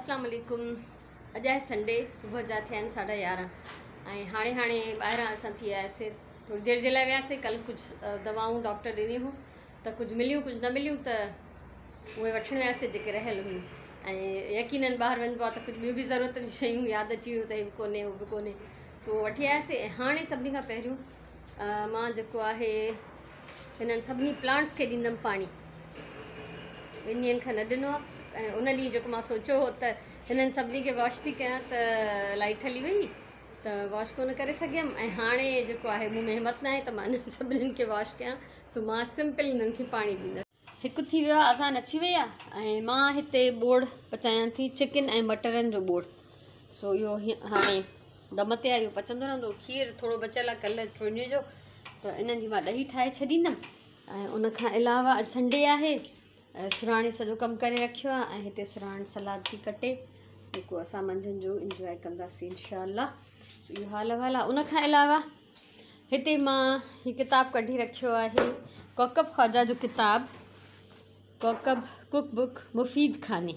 अस्सलाम वालेकुम। अॼु आहे संडे, सुबुह जा थिया आहिनि 11:30 ऐं हाणे ॿाहिरां असां थी आयासीं। थोरी देरि जे लाइ वियासीं। कल्ह कुझु दवाऊं डॉक्टर ॾिनियूं हुयूं त कुझु मिलियूं कुझु न मिलियूं त उहे वठणु वियासीं जेके रहियल हुयूं। ऐं यकीननि ॿाहिरि वञिबो आहे त कुझु ॿियूं बि ज़रूरत जूं शयूं यादि अची वियूं त हे बि कोन्हे उहो बि कोन्हे, सो वठी आयासीं। ऐं हाणे सभिनी खां पहिरियों मां जेको आहे हिननि सभिनी प्लांट्स खे ॾींदमि पाणी। 2 ॾींहंनि खां न ॾिनो आहे ऐं उन ॾींहुं जेको मां सोचियो हो त हिननि सभिनी खे वॉश थी कयां त लाइट हली वई त वॉश कोन करे सघियमि। ऐं हाणे जेको आहे मूं में हिमत न आहे त मां हिननि सभिनीनि खे वॉश कयां, सो मां सिंपल हिननि खे पाणी ॾींदमि। हिकु थी वियो आहे, असां अची वई आहे ऐं मां हिते बोड़ पचायां थी, चिकन ऐं मटरनि जो बोड़। सो इहो हाणे दम ते आहे, इहो पचंदो रहंदो। खीरु थोरो बचियल आहे कल्ह चोॾियूं जो, त इन्हनि जी मां ॾही ठाहे छॾींदमि। ऐं उनखां अलावा अॼु संडे आहे, सुराणी सॼो कमु करे रखियो आहे ऐं हिते सुराण सलाद थी कटे, जेको असां मंझंदि जो इंजॉय कंदासीं इंशाअल्लाह। सो इहो हाल अहिवाल आहे। उनखां अलावा हिते मां हीउ किताबु कढी रखियो आहे, कौकब ख्वाजा जो किताबु, कौकब कुक बुक मुफीद खाने।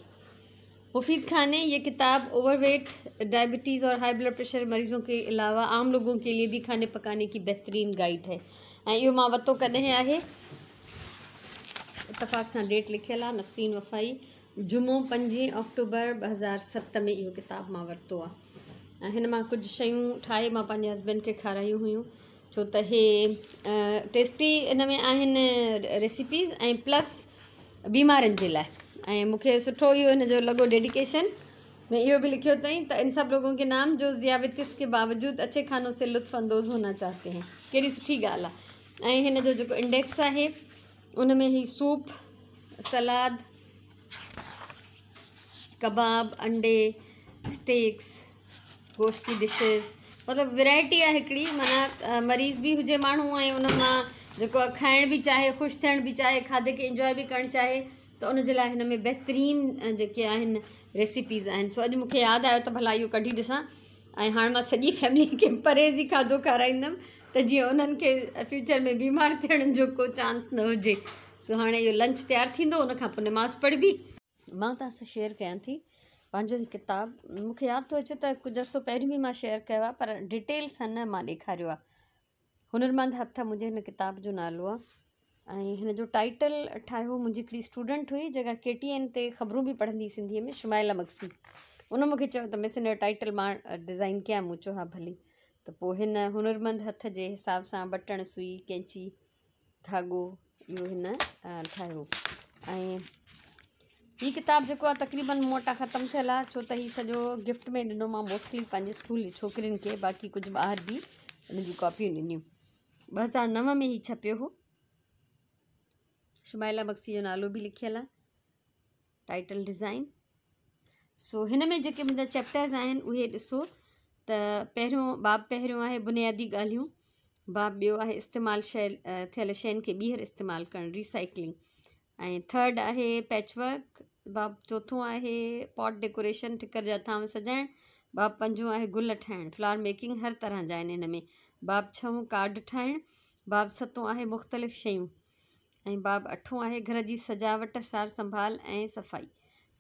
मुफीद खाने ये किताब ओवरवेट, डायबिटीज़ और हाई ब्लड प्रेशर मरीज़ों के अलावा आम लोगों के लिए भी खाने पकाने की बेहतरीन गाइड है। ऐं इहो मां वरितो कॾहिं आहे, इतफ़ाक़ सां डेट लिखियल आहे, नसरीन वफ़ाई, जुमो 5 अक्टूबर 2007 में इहो किताबु मां वरितो आहे। ऐं हिन मां कुझु शयूं ठाहे मां पंहिंजे हस्बैंड खे खारायूं हुयूं, छो त हे टेस्टी इन में आहिनि रेसिपीज़ ऐं प्लस बीमारनि जे लाइ। ऐं मूंखे सुठो इहो हिन जो लॻो डेडिकेशन में इहो बि लिखियो अथई त इन सब लोगों के नाम जो ज़ियावतिस के बावजूद अच्छे खानों से लुत्फ़ अंदोज़ होना चाहते हैं। कहिड़ी सुठी ॻाल्हि आहे। ऐं हिन जो जेको इंडेक्स आहे उन में ही सूप, सलाद, कबाब, अंडे, स्टेक्स, गोश्त की डिशेस, मतिलबु वैरायटी आहे हिकिड़ी। माना मरीज़ बि हुजे माण्हू ऐं उन मां जेको खाइण बि चाहे, ख़ुशि थियण बि चाहे, खाधे खे इंजॉय बि करणु चाहे, त उन जे लाइ हिन में बहितरीन जेके आहिनि रेसिपीज़ आहिनि। सो अॼु मूंखे यादि आयो त भला इहो कढी ॾिसां। ऐं हाणे मां सॼी फैमिली खे परहेज़ी खाधो खाराईंदमि त जीअं उन्हनि खे फ्यूचर में बीमार थियण जो को चांस न हुजे। सो हाणे इहो लंच तयारु थींदो, उनखां पोइ नमाज़ पढ़बी। मां तव्हां सां शेयर कयां थी पंहिंजो हीउ किताबु। मूंखे यादि थो अचे त कुझु अर्सो पहिरियों बि मां शेयर कयो आहे, पर डिटेल सां न मां ॾेखारियो आहे। हुनरमंद हथ मुंहिंजे हिन किताब जो नालो आहे। ऐं हिन जो टाइटल ठाहियो मुंहिंजी हिकिड़ी स्टूडेंट हुई जेका KTN ते ख़बरूं बि पढ़ंदी सिंधीअ में, शुमाइला मक्सी। उन मूंखे चयो त मिस हिन जो टाइटल मां डिज़ाइन कयां। मूं चयो हा भली। त पोइ हिन हुनरमंद हथ जे हिसाब सां बटण, सुई, कैंची, धाॻो इहो हिन ठाहियो। ऐं हीउ किताबु जेको आहे तक़रीबन मूं वटां ख़तमु थियल आहे, छो त हीउ सॼो गिफ्ट में ॾिनो मां मोस्टली पंहिंजे स्कूल जी छोकिरियुनि खे, बाक़ी कुझु ॿाहिरि बि हिन जी कॉपियूं ॾिनियूं। 2009 में हीउ छपियो हो। शुमाइला मक्सी जो नालो बि लिखियल आहे, टाइटल डिज़ाइन। सो हिन में जेके मुंहिंजा चैप्टर्स आहिनि उहे ॾिसो त बाब पहिरियों आहे बुनियादी ॻाल्हियूं, बाब ॿियो आहे इस्तेमालु थियल शयुनि खे ॿीहर इस्तेमालु करणु, रिसाइक्लिंग। ऐं 3rd आहे पैचवर्क, बाब 4थों आहे पॉट डेकोरेशन, ठिकर जा थांव सजाइणु, बाब 5हों आहे गुल ठाहिणु, फ्लावर मेकिंग हर तरह जा आहिनि हिन में, बाब 6हों कार्ड ठाहिणु, बाब 7हों आहे मुख़्तलिफ़ शयूं, ऐं बाब 8हों आहे घर जी सजावट, सार संभाल ऐं सफ़ाई।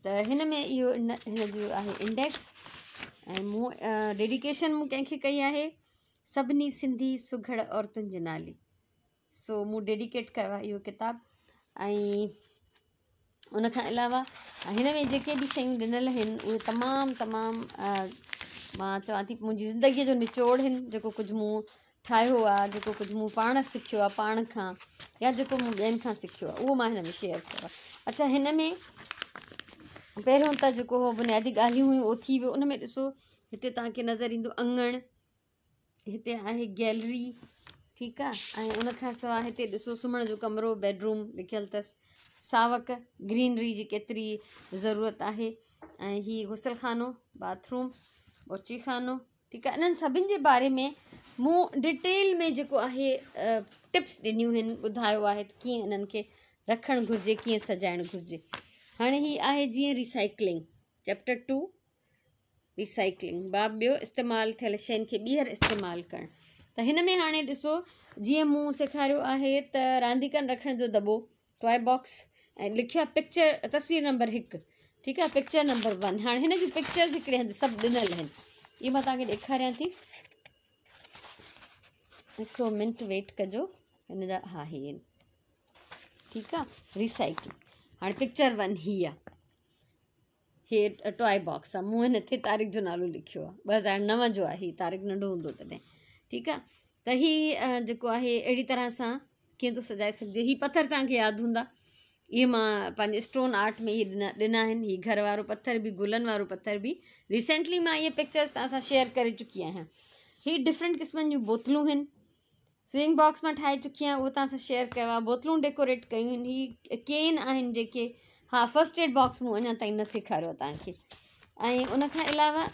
त हिन में इहो हिन जो आहे इंडेक्स। ऐं मूं डेडिकेशन मूं कंहिंखे कई आहे, सभिनी सिंधी सुघड़ औरतुनि जे नाले। सो मूं डेडिकेट कयो आहे इहो किताबु। ऐं उनखां अलावा हिन में जेके बि शयूं ॾिनल आहिनि उहे तमामु मां चवां थी मुंहिंजी ज़िंदगीअ जो निचोड़ आहिनि। जेको कुझु मूं ठाहियो आहे, जेको कुझु मूं पाण सिखियो आहे पाण खां, या जेको मूं ॿियनि खां सिखियो आहे, उहो मां हिन में शेयर कयो आहे। अच्छा, हिन में पहिरियों त जेको हो बुनियादी ॻाल्हियूं हुयूं उहो थी वियो। उन में ॾिसो हिते तव्हांखे नज़र ईंदो अङण, हिते आहे गैलरी, ठीकु आहे। ऐं उनखां सवाइ हिते ॾिसो सुम्हण जो कमिरो, बेडरूम लिखियलु अथसि, सावक, ग्रीनरी जी केतिरी ज़रूरत आहे। ऐं हीउ गुसलखानो, बाथरूम, बुर्ची खानो, ठीकु आहे। इन्हनि सभिनि जे बारे में मूं डिटेल में जेको आहे टिप्स ॾिनियूं आहिनि, ॿुधायो आहे त कीअं इन्हनि खे रखणु घुरिजे, कीअं सजाइणु घुरिजे। हाणे हीअ आहे जीअं रिसाइक्लिंग, चैप्टर 2 रिसाइक्लिंग, बाब ॿियो इस्तेमालु थियल शयुनि खे ॿीहर इस्तेमालु करणु। त हिन में हाणे ॾिसो जीअं मूं सेखारियो आहे त रांदीकनि रखण जो दॿो, टॉय बॉक्स, ऐं लिखियो आहे पिक्चर तस्वीर नंबर 1, ठीकु आहे। पिक्चर नंबर 1 हाणे हिन जूं पिक्चर्स हिकिड़े हंधि सभु ॾिनल आहिनि, इहे मां तव्हांखे ॾेखारियां थी। हिकिड़ो मिंट वेट कजो, हिन जा हा हे आहिनि, ठीकु आहे। रिसाइकिल। हाणे पिक्चर 1 ही आहे, हे टॉय बॉक्स आहे, मूं हिन ते तारीख़ जो नालो लिखियो आहे, 2009 जो आहे, हीउ तारीख़ नंढो हूंदो तॾहिं, ठीकु आहे। त हीअ जेको आहे अहिड़ी तरह सां कीअं थो सजाए सघिजे। हीअ पथर तव्हांखे यादि हूंदा, इहे मां पंहिंजे स्टोन आर्ट में इहे ॾिना आहिनि। हीअ घर वारो पथर बि, गुलनि वारो पथर बि, रिसेंटली मां इहे पिक्चर्स तव्हां सां शेयर करे चुकी आहियां। हीअ डिफरेंट क़िस्मनि जूं बोतलूं आहिनि, स्विंग बॉक्स मां ठाहे चुकी आहियां, उहो तव्हां सां शेयर कयो आहे। बोतलूं डेकोरेट कयूं आहिनि, हीअ केन आहिनि जेके, हा फर्स्ट एड बॉक्स मूं अञा ताईं न सेखारियो आहे तव्हांखे। ऐं उनखां अलावा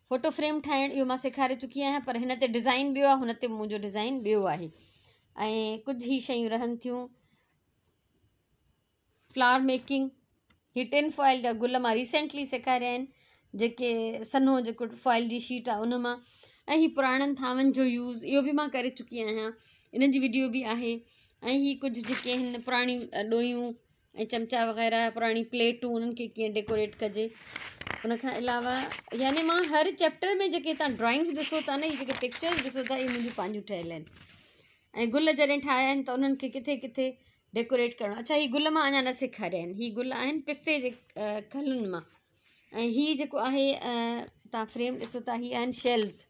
फ़ोटो फ्रेम ठाहिणु इहो मां सेखारे चुकी आहियां, पर हिन ते डिज़ाइन ॿियो आहे, हुन ते मुंहिंजो डिज़ाइन ॿियो आहे। ऐं कुझु ही शयूं रहनि थियूं, फ्लावर मेकिंग, ही टिन फॉइल जा गुल मां रिसेंटली सेखारिया आहिनि, जेके सन्हो जेको फॉइल जी शीट आहे उन मां। ऐं ही पुराणनि थांवनि जो यूज़, इहो बि मां करे चुकी आहियां, इन जी वीडियो बि आहे। ऐं ही कुझु जेके आहिनि पुराणी ॾोयूं ऐं चमचा वग़ैरह, पुराणी प्लेटूं, उन्हनि खे कीअं डेकोरेट कजे। उनखां अलावा यानी मां हर चैप्टर में जेके तव्हां ड्राइंग्स ॾिसो था न, इहे जेके पिक्चर्स ॾिसो था, इहे मुंहिंजियूं पंहिंजियूं ठहियल आहिनि। ऐं गुल जॾहिं ठाहिया आहिनि त उन्हनि खे किथे किथे डेकोरेट करणो। अच्छा, ही गुल मां अञा न सेखारिया आहिनि, ही गुल आहिनि पिस्ते जे खलुनि मां। ऐं हीअ जेको आहे तव्हां फ्रेम ॾिसो था, हीअ आहिनि शेल्स,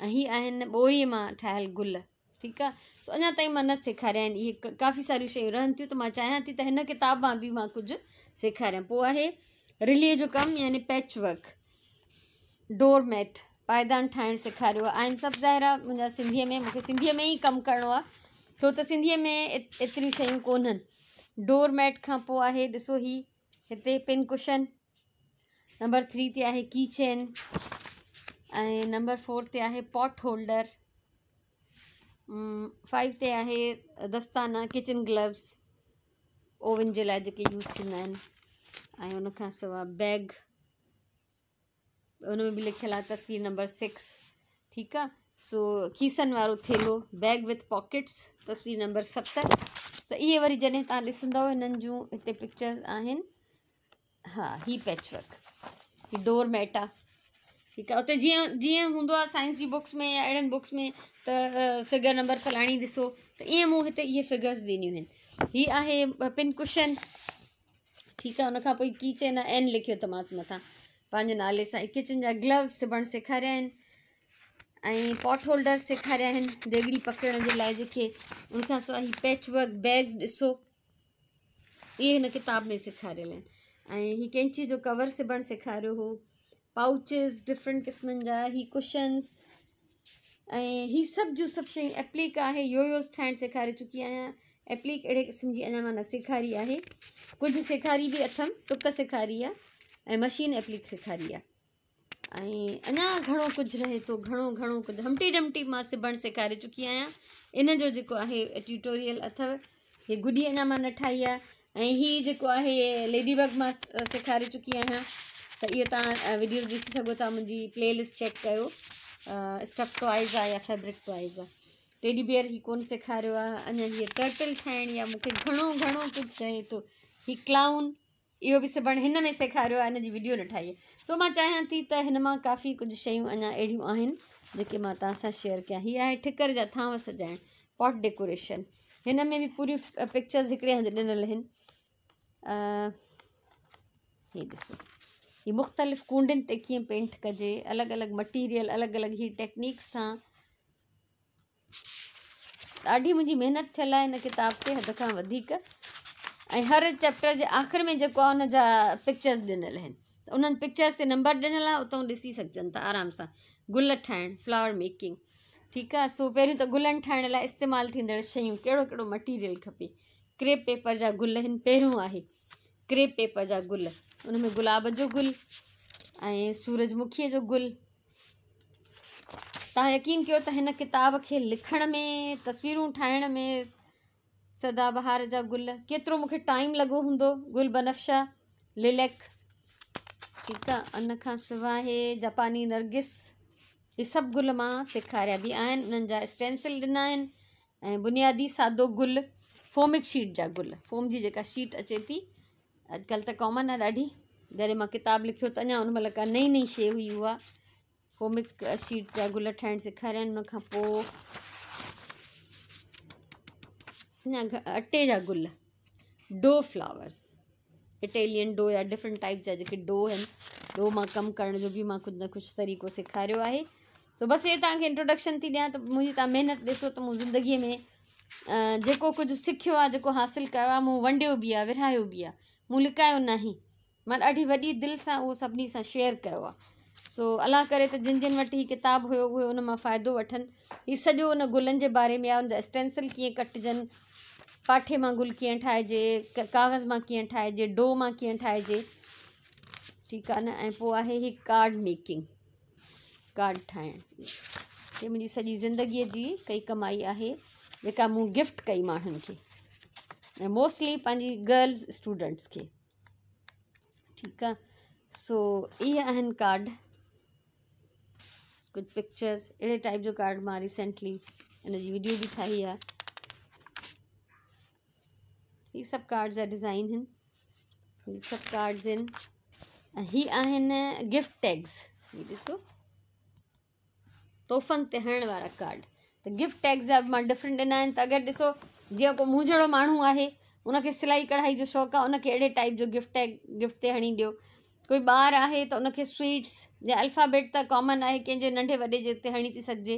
ऐं हीअ आहिनि ॿोरीअ मां ठाहियल गुल, ठीकु आहे। सो अञा ताईं मां न सेखारिया आहिनि, इहे काफ़ी सारियूं शयूं रहनि थियूं, त मां चाहियां थी त हिन किताब मां बि मां कुझु सेखारियां। पोइ आहे रिलीअ जो कमु, यानी पैच वर्क, डोर मैट, पायदान ठाहिणु सेखारियो आहे। आहिनि सभु ज़ाहिरा मुंहिंजा सिंधीअ में, मूंखे सिंधीअ में ई कमु करिणो आहे, छो त सिंधीअ में एतिरियूं शयूं कोन्हनि। डोर मैट खां पोइ आहे ॾिसो ही हिते पिन कुशन, नंबर 3 ते आहे की चेन, ऐं नंबर 4 ते आहे पॉट होल्डर, 5 ते आहे दस्ताना, किचन ग्लव्स, ओवन जे लाइ जेके यूज़ थींदा आहिनि। ऐं उनखां सवाइ बैग, उन में बि लिखियलु आहे तस्वीर नंबर 6, ठीकु आहे। सो खीसनि वारो थेलो, बैग विथ पॉकेट्स, तस्वीर नंबर 7। त इहे वरी जॾहिं तव्हां ॾिसंदव हिननि जूं हिते पिक्चर्स आहिनि, हा ही पैच वर्क, ही डोर मैट आहे, ठीकु आहे। उते जीअं जीअं हूंदो आहे साइंस जी बुक्स में या अहिड़नि बुक्स में त फिगर नंबर फलाणी ॾिसो, त ईअं मूं हिते इहे फिगर्स ॾिनियूं आहिनि। ही आहे पिन कुशन, ठीकु आहे। उनखां पोइ की चेन एन लिखियो अथमांसि मथां पंहिंजे नाले सां। किचन जा ग्लव्स सिबणु सेखारिया आहिनि, ऐं पॉट होल्डर सेखारिया आहिनि देॻड़ी पकड़ण जे लाइ जेके। उनखां सवाइ ही पैच वर्क बैग्स ॾिसो, इहे हिन किताब में सेखारियल आहिनि। ऐं ही कैंची जो कवर सिबणु सेखारियो हो, पाउचिस डिफरेंट क़िस्मनि जा, ही कुशन्स, ऐं ही सभु जूं सभु शयूं। एप्लिक आहे, योयोस ठाहिणु सेखारे चुकी आहियां। एप्लिक अहिड़े क़िस्म जी अञा मां न सेखारी आहे, कुझु सेखारी बि अथमि, टुक सेखारी आहे, ऐं मशीन एप्लिक सेखारी आहे। ऐं अञा घणो कुझु रहे थो, घणो कुझु। हमटी डमटी मां सिबणु सेखारे चुकी आहियां, इन जो जेको आहे ट्यूटोरियल अथव। हीअ गुॾी अञा मां न ठाही आहे, ऐं हीअ जेको आहे लेडी बग मां सेखारे चुकी आहियां। त इहे तव्हां वीडियोस ॾिसी सघो था, मुंहिंजी प्लेलिस्ट चेक कयो, स्टफ टॉइज़ आहे या फैब्रिक टॉइज़ आहे। टेडी बियर ही कोन सेखारियो आहे अञा। हीअ टर्टल ठाहिणी आहे, मूंखे घणो कुझु रहे थो। ही क्लाउन, इहो बि सिबणु हिन में सेखारियो आहे, हिन जी वीडियो न ठाही आहे। सो मां चाहियां थी त हिन मां काफ़ी कुझु शयूं अञा अहिड़ियूं आहिनि जेके मां तव्हां सां शेयर कयां। हीअ आहे ठिकर जा थांव सजाइणु, पॉट डेकोरेशन, हिन में बि पूरी पिक्चर्स हिकिड़े हंधि ॾिनल आहिनि। हीअ ॾिसो, हीअ मुख़्तलिफ़ कूंडियुनि ते कीअं पेंट कजे, अलॻि अलॻि मटीरियल, अलॻि अलॻि ही टेक्निक सां। ॾाढी मुंहिंजी महिनत थियल आहे हिन किताब ते, हद खां वधीक। ऐं हर चैप्टर जे आख़िर में जेको आहे हुन जा पिक्चर्स ॾिनल आहिनि, त उन्हनि पिक्चर्स ते नंबर ॾिनल आहे, उतां ॾिसी सघजनि था आराम सां। गुल ठाहिणु, फ्लावर मेकिंग, ठीकु आहे। सो पहिरियों त गुलनि ठाहिण लाइ इस्तेमालु थींदड़ शयूं, कहिड़ो कहिड़ो मटीरियल खपे। क्रेप पेपर जा गुल आहिनि, पहिरियों आहे क्रेप पेपर जा गुल, उन में गुलाब जो गुल ऐं सूरजमुखीअ जो गुल। तव्हां यकीन कयो त हिन किताब खे लिखण में, तस्वीरूं ठाहिण में, सदाबहार जा गुल, केतिरो मूंखे टाइम लॻो हूंदो। गुल बनफ़शा, लिलेक, ठीकु आहे। उन खां सवाइ जापानी नरगिस, इहे सभु गुल मां सेखारिया बि आहिनि, उन्हनि जा स्टेंसिल ॾिना आहिनि। ऐं बुनियादी सादो गुल, फोमिक शीट जा गुल, फोम जी जेका शीट अचे थी अॼुकल्ह त कॉमन आहे ॾाढी। जॾहिं मां किताबु लिखियो त अञा उन महिल का नई नई शइ हुई, उहा फोमिक शीट जा गुल ठाहिणु सेखारिया आहिनि। उन खां पोइ अञा अटे जा गुल, डो फ्लावर्स, इटेलियन डो या डिफरेंट टाइप जा जेके डो आहिनि, डो मां कमु करण जो बि मां कुझु न कुझु तरीक़ो सेखारियो आहे। तो बसि हे तव्हांखे इंट्रोडक्शन थी ॾियां त मुंहिंजी तव्हां महिनत ॾिसो त मूं ज़िंदगीअ में जेको कुझु सिखियो आहे, जेको हासिलु कयो आहे, मूं वंडियो बि आहे, विरहायो बि आहे, मूं लिकायो नाहे। मां ॾाढी वॾी दिलि सां उहो सभिनी सां शेयर कयो आहे। सो अलाह करे त जिन जिन वटि हीउ किताबु हुयो उहे उन मां फ़ाइदो वठनि। हीउ सॼो उन गुलनि जे बारे में आहे, उन जा स्टेंसिल कीअं कटिजनि, पाठे मां गुल कीअं ठाहिजे, कागज़ मां कीअं ठाहिजे, डो मां कीअं ठाहिजे, ठीकु आहे न। ऐं पोइ आहे हीअ कार्ड मेकिंग, कार्ड ठाहिणु। हे मुंहिंजी सॼी ज़िंदगीअ जी कई कमाई आहे, जेका मूं गिफ्ट कई माण्हुनि खे, ऐं मोस्टली पंहिंजी गर्ल्स स्टूडेंट्स खे, ठीकु आहे। सो इहे आहिनि कार्ड, कुझु पिक्चर्स अहिड़े टाइप जो कार्ड मां रिसेंटली इन जी वीडियो बि ठाही आहे। हीअ सभु कार्ड्स जा डिज़ाइन आहिनि, हीअ सभु कार्ड्स आहिनि। ऐं हीअ आहिनि गिफ्ट टैग्स, हीअ ॾिसो तोहफ़नि ते हणण वारा कार्ड। त गिफ्ट टैग्स जा बि मां डिफरेंट ॾिना आहिनि। त अगरि ॾिसो जीअं को मूं जहिड़ो माण्हू आहे, उनखे सिलाई कढ़ाई जो शौक़ु आहे, उनखे अहिड़े टाइप जो गिफ्ट टैग गिफ्ट ते हणी ॾियो। कोई ॿार आहे त उनखे स्वीट्स या अल्फ़ाबेट त कॉमन आहे, कंहिंजे नंढे वॾे जे ते हणी थी सघिजे।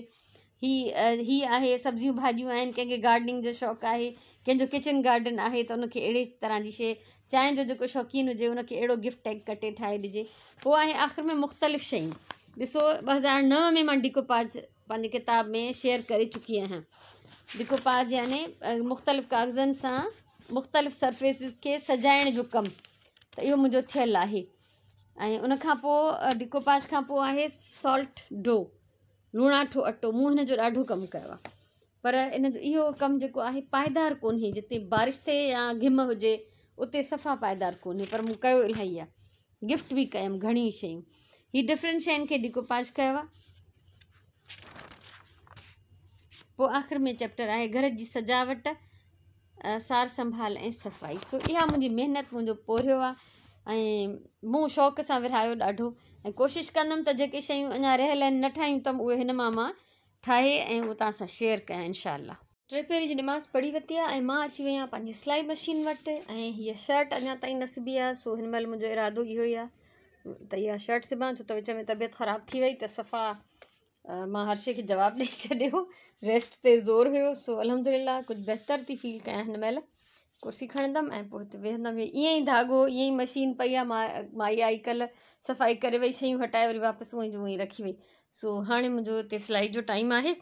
ही आहे सब्जियूं भाॼियूं आहिनि, कंहिंखे गार्डनिंग जो शौक़ु आहे, कंहिंजो किचन गार्डन आहे, त उनखे अहिड़े तरह जी शइ, चांहि जो जेको शौक़ीन हुजे उनखे अहिड़ो गिफ्ट टैग कटे ठाहे ॾिजे। पोइ आहे आख़िर में मुख़्तलिफ़ शयूं। ॾिसो 2009 में मां डिकोपाज पंहिंजी किताब में शेयर करे चुकी आहियां। डिकोपाज याने मुख़्तलिफ़ कागज़नि सां मुख़्तलिफ़ सरफेसिस खे सजाइण जो कमु, त इहो मुंहिंजो थियलु आहे। ऐं उनखां पोइ डिकोपाज खां पोइ आहे सॉल्ट डो, लूणाठो अटो। मूं हिन जो ॾाढो कमु कयो आहे, पर इन जो इहो कमु जेको आहे पाइदार कोन्हे। जिते बारिश थिए या घिम हुजे उते सफ़ा पाइदार कोन्हे, पर मूं कयो इलाही आहे, गिफ्ट बि कयमि घणी शयूं। हीअ डिफरेंट शयुनि खे डिकोपाज कयो आहे। पोइ आख़िर में चैप्टर आहे घर जी सजावट, सार संभाल ऐं सफ़ाई। सो इहा मुंहिंजी महिनत, मुंहिंजो पोरियो आहे, ऐं मूं शौक़ सां विरहायो ॾाढो। ऐं कोशिशि कंदमि त जेके शयूं अञा रहियल आहिनि, न ठाहियूं अथमि, उहे हिन मां ठाहे ऐं उहो तव्हां सां शेयर कयां इनशाअल्लाह। टे पहिरीं जी नमाज़ पढ़ी वरिती आहे, ऐं मां अची वई आहियां पंहिंजी सिलाई मशीन वटि। ऐं हीअ शर्ट अञा ताईं न सिबी आहे, सो हिन महिल मुंहिंजो इरादो इहो ई आहे त इहा शर्ट सिबां, छो त विच में तबियत ख़राबु थी वई त सफ़ा मां हर शइ खे जवाबु ॾेई छॾियो, रेस्ट ते ज़ोर हुयो। सो अल्हम्दुलिल्लाह कुझु बहितर थी फील कयां हिन महिल। कुर्सी खणंदमि ऐं पोइ हिते वेहंदमि। ईअं ई धाॻो, ईअं ई मशीन पई आहे। माई आई कल्ह, सफ़ाई करे वई, शयूं हटाए वरी वापसि उअं ई रखी वई। सो हाणे मुंहिंजो हिते सिलाई जो टाइम आहे।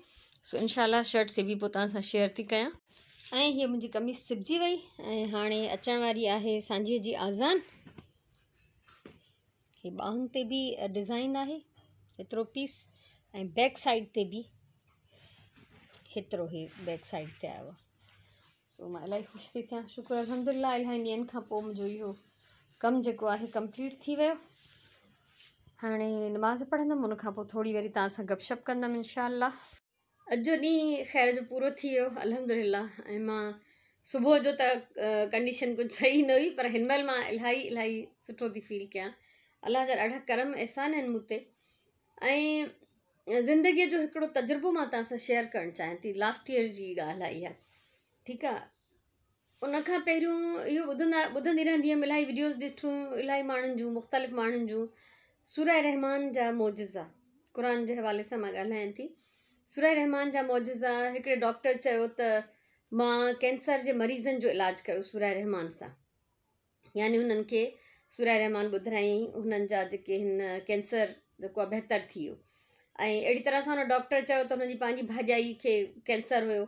सो इनशाअल्लाह शर्ट सिबी पोइ तव्हां सां शेयर थी कयां। ऐं हीअ मुंहिंजी कमीज़ सिबजी वई, ऐं हाणे अचण वारी आहे सांझीअ जी आज़ान। हीअ ॿाहुनि ते बि डिज़ाइन आहे, एतिरो पीस, ऐं बैक साइड ते बि हेतिरो ही बैक साइड ते आयो आहे। सो मां इलाही ख़ुशि थी थियां, शुक्र अल्हम्दुलिल्लाह। इलाही ॾींहंनि खां पोइ मुंहिंजो इहो कमु जेको आहे कंप्लीट थी वियो। हाणे नमाज़ पढ़ंदमि, उनखां पोइ थोरी वरी तव्हां सां गपशप कंदमि इनशाअल्लाह। अॼु जो ॾींहुं ख़ैर जो पूरो थी वियो अल्हम्दुलिल्लाह। ऐं मां सुबुह जो त कंडीशन कुझु सही न हुई, पर हिन महिल मां इलाही सुठो थी फील कयां। अलाह जा ॾाढा करम एहसान आहिनि मूं ते। ऐं ज़िंदगीअ जो हिकिड़ो तजुर्बो मां तव्हां सां शेयर करणु चाहियां थी। लास्ट ईयर जी ॻाल्हि आहे इहा, ठीकु आहे। उनखां पहिरियों इहो ॿुधंदी रहंदी हुअमि, इलाही वीडियोज़ ॾिठूं इलाही माण्हुनि जूं, मुख़्तलिफ़ माण्हुनि जूं। सूरह रहमान जा मौजिज़ा, क़ुर जे हवाले सां मां ॻाल्हायां थी। सूरह रहमान जा मौजिज़ा, हिकिड़े डॉक्टर चयो त मां कैंसर जे मरीज़नि जो इलाजु कयो सूरह रहमान सां, यानी हुननि खे सूरह रहमान ॿुधाईं, हुननि जा जेके हिन कैंसर जेको आहे बहितर थी वियो। ऐं अहिड़ी तरह सां हुन डॉक्टर चयो त हुनजी पंहिंजी भाॼाई खे कैंसर हुयो।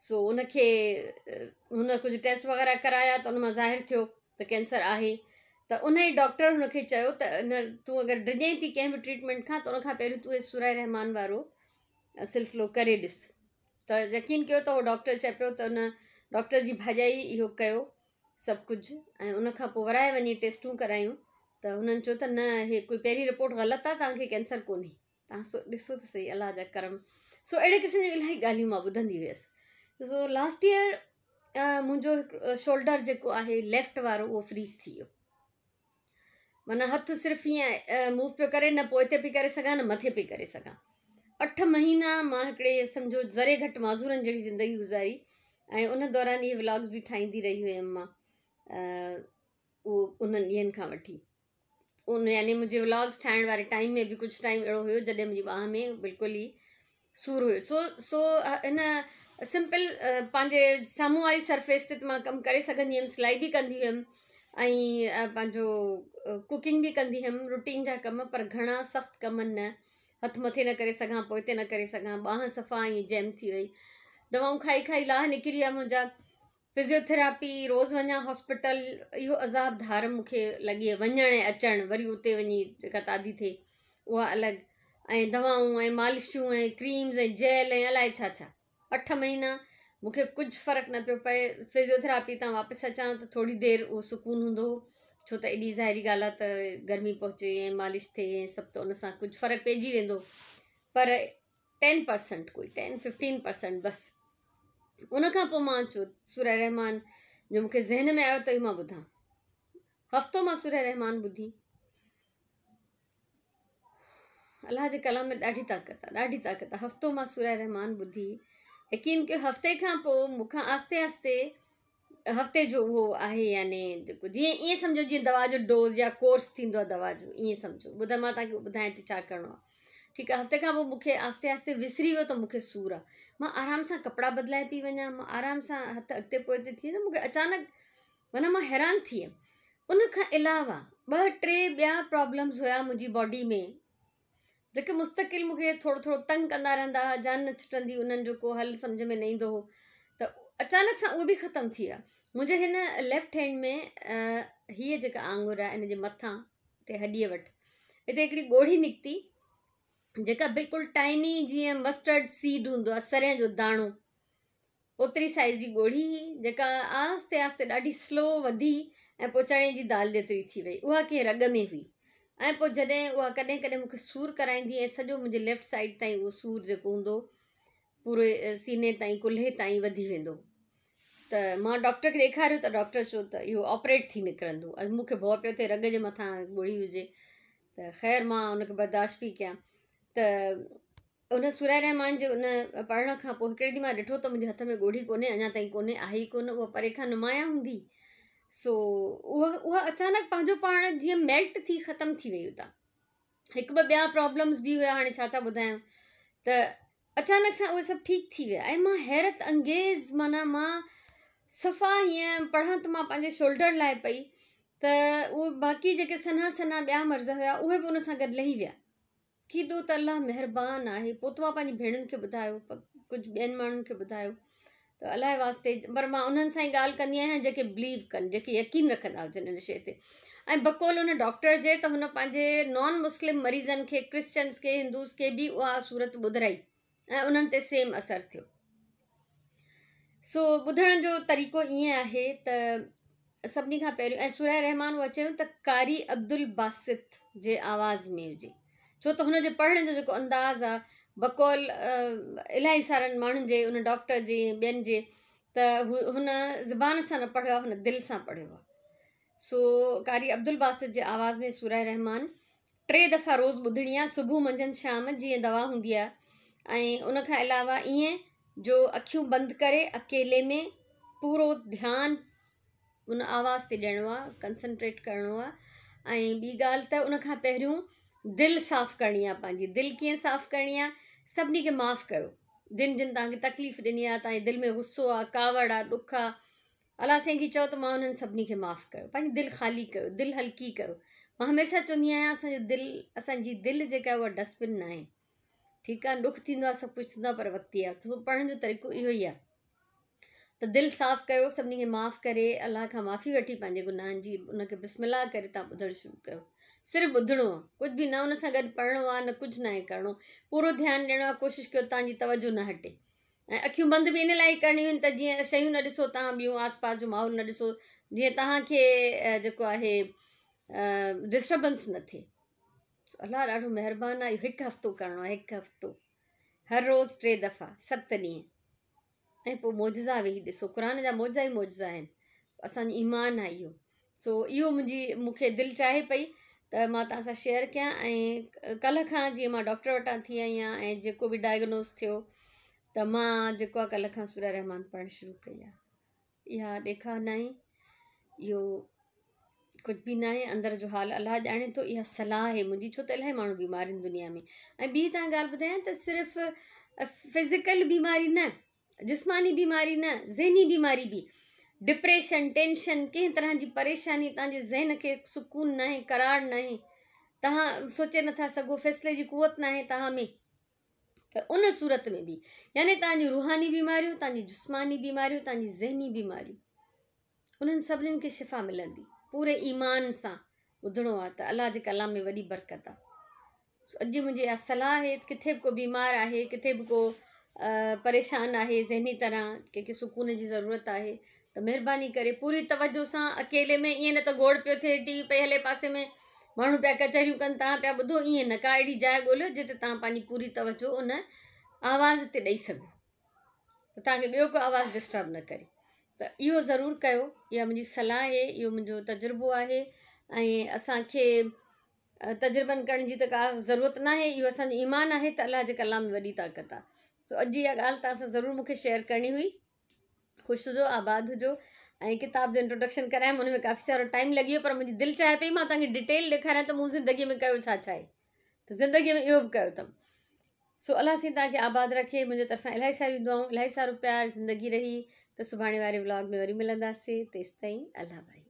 सो उनखे हुन कुझु टेस्ट वग़ैरह कराया त उन मां ज़ाहिर थियो त कैंसर आहे। त उन ई डॉक्टर हुनखे चयो त तूं अगरि डिॼें थी कंहिं बि ट्रीटमेंट खां, त उनखां पहिरियों तूं सूरह रहमान वारो सिलसिलो करे ॾिस। त यकीन कयो त उहो डॉक्टर चए पियो त उन डॉक्टर जी भाॼाई इहो कयो सभु कुझु, ऐं उनखां पोइ वराए वञी टेस्टूं करायूं त हुननि चयो त न, हे कोई पहिरीं रिपोर्ट ग़लति आहे, तव्हांखे कैंसर कोन्हे। तव्हां ॾिसो त सही अलाह जा करम। सो अहिड़े क़िस्म जूं इलाही ॻाल्हियूं मां ॿुधंदी हुयसि। सो लास्ट ईयर मुंहिंजो शोल्डर जेको आहे लेफ्ट वारो उहो फ्रीज़ थी वियो, माना हथु सिर्फ़ु ईअं मूव पियो करे, न पोइ हिते पई करे सघां न मथे पई करे सघां। 8 महीना मां हिकिड़े सम्झो ज़रे घटि माज़ूरनि जहिड़ी ज़िंदगी गुज़ारी, ऐं उन दौरान इहे व्लॉग्स बि ठाहींदी रही हुयमि मां उहो उन्हनि ॾींहंनि खां वठी। यानी मुंहिंजे व्लॉग्स ठाहिण वारे टाइम में बि कुझु टाइम अहिड़ो हुयो जॾहिं मुंहिंजी ॿाह में बिल्कुलु ई सूरु हुयो। सो हिन सिंपल पंहिंजे साम्हूं वारी सरफेस ते मां कमु करे सघंदी हुयमि, सिलाई बि कंदी हुयमि ऐं पंहिंजो कुकिंग बि कंदी हुयमि, रूटीन जा कम, पर घणा सख़्तु कम न, हथु मथे न करे सघां, पोइ हिते न करे सघां, ॿाह सफ़ा ईअं जैम थी वई, दवाऊं खाई खाई लाह निकिरी विया मुंहिंजा, फिज़ियोथेरापी, रोज़ु वञा हॉस्पिटल, इहो अज़ाब धार मूंखे लॻी वञणु ऐं अचणु, वरी उते वञी जेका तादी थिए उहा अलॻि, ऐं दवाऊं ऐं मालिशूं ऐं क्रीम्स ऐं जेल ऐं अलाए छा छा। 8 महीना मूंखे कुझु फ़र्क़ु न पियो पए। फिज़ियोथेरापी तां वापसि अचां त थोरी देरि उहो सुकून हूंदो हो, छो त एॾी ज़ाहिरी ॻाल्हि आहे त गर्मी पहुचे ऐं मालिश थिए ऐं सभु, त उन सां कुझु फ़र्क़ु पइजी वेंदो, पर 10% कोई 10-15% बसि। उन खां पोइ मां चयो सूरह रहमान जो मूंखे ज़हन में आयो त इहो मां ॿुधां। हफ़्तो मां सूरह रहमान ॿुधी, अलाह जे कलाम में ॾाढी ताक़त आहे, ॾाढी ताक़त आहे। हफ़्तो मां सूरह रहमान ॿुधी, यकीन कयो हफ़्ते खां पोइ मूंखां आस्ते आस्ते हफ़्ते जो उहो आहे, यानी जेको जीअं ईअं सम्झो जीअं दवा जो डोज़ या कोर्स थींदो आहे दवा जो, ईअं सम्झो। ॿुधां मां तव्हांखे ॿुधायां थी छा करिणो आहे, ठीकु आहे। हफ़्ते खां पोइ मूंखे आस्ते आस्ते विसरी वियो त मूंखे सूरु आहे, मां आराम सां कपिड़ा बदिलाए पई वञा, मां आराम सां हथु अॻिते पोइते थी वेंदा, मूंखे अचानक माना मां हैरान थी वियमि। उन खां अलावा 2-3 ॿिया प्रॉब्लम्स हुया मुंहिंजी बॉडी में, जेके मुस्तक़िल मूंखे थोरो थोरो तंग कंदा रहंदा हुआ, जान न छुटंदी, उन्हनि जो को हल सम्झ में न ईंदो हो, त अचानक सां उहे बि ख़तमु थी विया। मुंहिंजे हिन लेफ्ट हैंड में हीअ जेका आंगुर आहे, इन जे मथां ते हॾीअ वटि हिते हिकिड़ी ॻोढ़ी निकिती, जेका बिल्कुलु टाइनी जीअं मस्टर्ड सीड हूंदो आहे, सरें जो दाणो, ओतिरी साइज़ जी ॻोढ़ी हुई, जेका आस्ते आस्ते ॾाढी स्लो वधी ऐं पोइ चणे जी दाल जेतिरी थी वई, उहा कंहिं रग में हुई। ऐं पोइ जॾहिं उहा कॾहिं कॾहिं मूंखे सूरु कराईंदी ऐं सॼो मुंहिंजे लेफ्ट साइड ताईं उहो सूरु जेको हूंदो पूरे सीने ताईं, कुल्हे ताईं वधी वेंदो, त मां डॉक्टर खे ॾेखारियो त डॉक्टर चयो त इहो ऑपरेट थी निकिरंदो। अॼु मूंखे भउ पियो थिए रग जे मथां ॻोढ़ी हुजे, त ख़ैर मां उनखे बर्दाश्त पई कयां। त उन सूरह रहमान जे उन पढ़ण खां पोइ हिकिड़े ॾींहुं मां ॾिठो त मुंहिंजे हथ में ॻोढ़ी कोन्हे, अञा ताईं कोन्हे, आहे ई कोन, उहा परे खां नुमाया हूंदी। सो उहा अचानक पंहिंजो पाण जीअं मेल्ट थी ख़तमु थी वई हुतां। 1-2 ॿिया प्रॉब्लम्स बि हुया, हाणे छा छा ॿुधायां, त अचानक सां उहे सभु ठीकु थी विया। ऐं मां हैरत अंगेज़, माना मां सफ़ा हीअं पढ़ां त मां पंहिंजे शोल्डर लाइ पई, त उहे बाक़ी जेके सन्हा सन्हा ॿिया मर्ज़ हुया उहे बि उन सां गॾु लही विया। केॾो त अलाह महिरबान आहे। पोइ त मां पंहिंजी भेणुनि खे ॿुधायो, कुझु ॿियनि माण्हुनि खे ॿुधायो, त अलाए वास्ते, पर मां उन्हनि सां ई ॻाल्हि कंदी आहियां जेके बिलीव कनि, जेके यकीन रखंदा हुजनि इन शइ ते। ऐं बकोल उन डॉक्टर जे त हुन पंहिंजे नॉन मुस्लिम मरीज़नि खे, क्रिश्चन्स खे, हिंदूस खे बि उहा सूरत ॿुधाई ऐं उन्हनि ते सेम असरु थियो। सो ॿुधण जो तरीक़ो ईअं आहे त सभिनी खां पहिरियों, ऐं सूरह रहमान उहा चयूं त कारी अब्दुल बासित जे आवाज़ में हुजे, छो त हुनजे पढ़ण जो जेको अंदाज़ आहे बकौल इलाही सारनि माण्हुनि जे, उन डॉक्टर जे, ॿियनि जे, त हुन ज़बान सां न पढ़ियो आहे, हुन दिलि सां पढ़ियो आहे। सो कारी अब्दुल बासित जे आवाज़ में सूरह रहमान 3 दफ़ा रोज़ु ॿुधणी आहे, सुबुह मंझंदि शाम, जीअं दवा हूंदी आहे। ऐं उन खां अलावा ईअं जो अखियूं बंदि करे अकेले में पूरो ध्यानु उन आवाज़ ते ॾियणो आहे, कंसंट्रेट करिणो आहे। ऐं ॿी ॻाल्हि त उन खां पहिरियों दिलि साफ़ु करणी आहे पंहिंजी। दिलि कीअं साफ़ु करणी आहे, सभिनी खे माफ़ु कयो, जिन जिन तव्हांखे तकलीफ़ ॾिनी आहे, तव्हांजे दिलि में गुस्सो आहे, कावड़ आहे, ॾुख आहे, अलाह साईं खे चओ त मां उन्हनि सभिनी खे माफ़ु कयो, पंहिंजी दिलि ख़ाली कयो, दिलि हल्की कयो। मां हमेशह चवंदी आहियां असांजी दिलि जेका आहे उहा डस्टबिन न आहे, ठीकु आहे। ॾुख थींदो आहे, सभु कुझु थींदो आहे, पर वक़्ती आहे। सो पढ़ण जो तरीक़ो इहो ई आहे त दिलि साफ़ु कयो, सभिनी खे माफ़ु करे, अलाह खां माफ़ी वठी पंहिंजे गुनाहनि जी, उनखे बिस्मिल्लाह करे तव्हां ॿुधणु शुरू कयो। सिर्फ़ु ॿुधणो आहे, कुझु बि न उन सां गॾु पढ़णो आहे, न कुझु न आहे करिणो, पूरो ध्यानु ॾियणो आहे। कोशिशि कयो तव्हांजी तवजो न हटे। ऐं अखियूं बंदि बि इन लाइ करणियूं आहिनि त जीअं शयूं न ॾिसो, तव्हां ॿियूं आस पास जो माहौल न ॾिसो, जीअं तव्हांखे जेको आहे डिस्टर्बेंस न थिए। अलाह ॾाढो महिरबानी आहे। 1 हफ़्तो करिणो आहे, 1 हफ़्तो, हर रोज़ु 3 दफ़ा, 7 ॾींहं। ऐं पोइ मौजज़ा वेही ॾिसो, क़ुर जा मौजज़ा ई मौजज़ा आहिनि, असांजो ईमान आहे इहो। सो इहो मूंखे दिलि चाहे पई त मां तव्हां सां शेयर कयां। ऐं कल्ह खां जीअं मां डॉक्टर वटां थी आई आहियां ऐं जेको बि डायग्नोस थियो त मां जेको आहे कल्ह खां सूरा रहमान पढ़णु शुरू कई आहे। इहा ॾेखार न आहे, इहो कुझु बि न आहे, अंदर जो हाल अलाह ॼाणे थो। इहा सलाह आहे मुंहिंजी, छो त इलाही माण्हू बीमार आहिनि दुनिया में। ऐं ॿी तव्हां ॻाल्हि ॿुधायां त सिर्फ़ु फिज़िकल बीमारी न, जिस्मानी बीमारी न, ज़हनी बीमारी बि, डिप्रेशन, टेंशन, कंहिं तरह जी परेशानी, तव्हांजे ज़हन खे सुकून न आहे, करार न आहे, तव्हां सोचे नथा सघो, फ़ैसिले जी कुवत न आहे तव्हां में, त उन सूरत में बि यानी तव्हांजी रूहानी बीमारियूं, तव्हांजी जिस्मानी बीमारियूं, तव्हांजी ज़हनी बीमारियूं, उन्हनि सभिनीनि खे शिफ़ा मिलंदी पूरे ईमान सां ॿुधणो आहे त अलाह जे कलाम में वॾी बरकत आहे। अॼु मुंहिंजी इहा सलाह आहे, किथे बि को बीमार आहे, किथे बि को परेशान आहे ज़हनी तरह, कंहिंखे सुकून जी ज़रूरत आहे, त महिरबानी करे पूरी तवजो सां, अकेले में ईअं न त गोड़ पियो थिए, टीवी पई हले पासे में, माण्हू पिया कचहरियूं कनि, तव्हां पिया ॿुधो, ईअं न, का अहिड़ी जाइ ॻोल्हियो जिते तव्हां पंहिंजी पूरी तवजो उन आवाज़ ते ॾेई सघो, त तव्हांखे ॿियो को आवाज़ु डिस्टर्ब न करे। त इहो ज़रूरु कयो, इहा मुंहिंजी सलाह आहे, इहो मुंहिंजो तजुर्बो आहे। ऐं असांखे तजुर्बनि करण जी त का ज़रूरत न आहे, इहो असांजो ईमान आहे त अलाह जे कलाम में वॾी ताक़त आहे। सो अॼु इहा ॻाल्हि तव्हां सां ज़रूरु मूंखे शेयर करणी हुई। ख़ुशि हुजो, आबाद हुजो। ऐं किताब जो इंट्रोडक्शन करायमि, हुन में काफ़ी सारो टाइम लॻी वियो, पर मुंहिंजी दिलि चाहे पई मां तव्हांखे डिटेल ॾेखारियां त मूं ज़िंदगीअ में कयो छा छा आहे, त ज़िंदगीअ में इहो बि कयो अथमि। सो अलाह साईं तव्हांखे आबाद रखे, मुंहिंजे तरफ़ां इलाही सारियूं दुआऊं, इलाही सारो प्यार, ज़िंदगी रही। त सुभाणे वारे व्लॉग में वरी मिलंदासीं, तेसिताईं अल्लाह भाई।